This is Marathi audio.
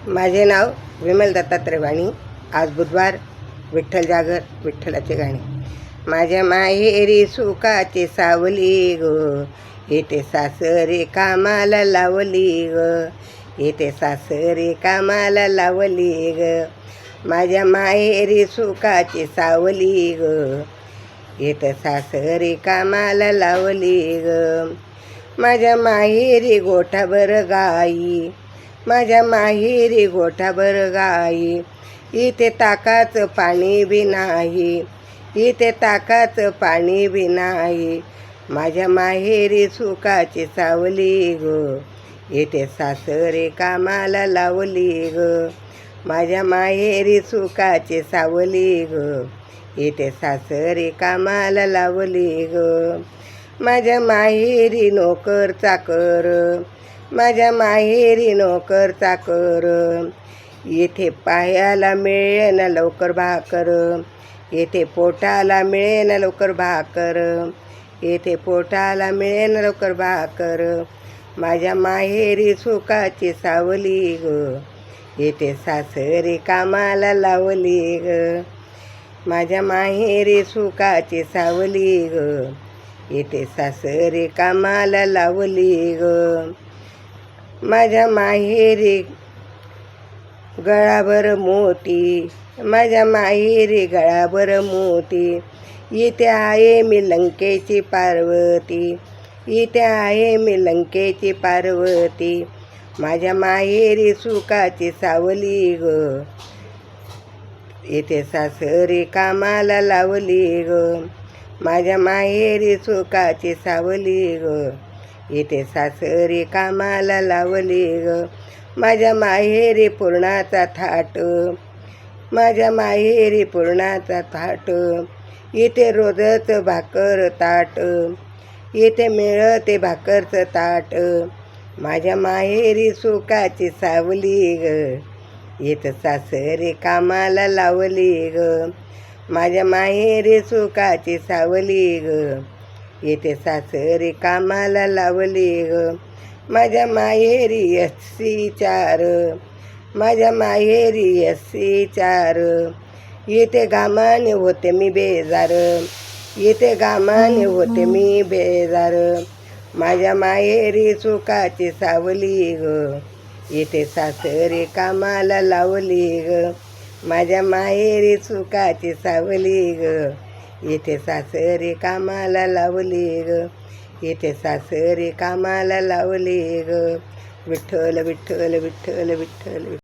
माझे नाव विमल दत्तात्रय वाणी. आज बुधवार. विठ्ठल जागर, विठ्ठलाचे गाणे. माझ्या माहेरी सुखाची सावली ग, येते सासरे कामाला लावली ग, येते सासरे कामाला लावली ग. माझ्या माहेरी सुखाची सावली ग, येते सासरे कामाला लावली ग. माझ्या माहेरी गोठाभर गाई, माझ्या माहेरी गोठाभर गाई, इथे ताकाचं पाणी बी नाही, इथे ताकाचं पाणी बी नाही. माझ्या माहेरी सुखाची सावली ग, इथे सासरे कामाला लावली ग. माझ्या माहेरी सुखाची सावली ग, इथे सासरे कामाला लावली ग. माझ्या माहेरी नोकर चाकर, माझ्या माहेरी नोकर चाकर, येथे पायाला मिळेन लवकर भाकर, येथे पोटाला मिळेन लवकर भाकर, येथे पोटाला मिळेन लवकर भाकर. माझ्या माहेरी सुखाची सावली ग, येथे सासरे कामाला लावली ग. माझ्या माहेरी सुखाची सावली ग, येथे सासरे कामाला लावली ग. माझ्या माहेरी गळाभर मोती, माझ्या माहेरी गळाभर मोती, इथे आहे मी लंकेची पार्वती, इथे आहे मी लंकेची पार्वती. माझ्या माहेरी सुखाची सावली ग, इथे सासरे कामाला लावली ग. माझ्या माहेरी सुखाची सावली ग, इथे सासरे कामाला लावली ग. माझ्या माहेरी पुरणाचा थाट, माझ्या माहेरी पुरणाचा थाट, इथे रोजच भाकर ताट, इथे मिळते भाकरचं ताट. माझ्या माहेरी सुखाची सावली ग, इथं सासरे कामाला लावली ग. माझ्या माहेरी सुखाची सावली ग, येथे सासरे कामाला लावली ग. माझ्या माहेरी एससी 4, माझ्या माहेरी एससी 4, येथे गामाने होते मी बेजार, येथे गामाने होते मी बेजार. माझ्या माहेरी सुखाची सावली ग, येथे सासरे कामाला लावली ग. माझ्या माहेरी सुखाची सावली ग, येथे सासरे कामाला लावली ग, येथे सासरे कामाला लावली ग. विठ्ठल विठ्ठल विठ्ठल विठ्ठल.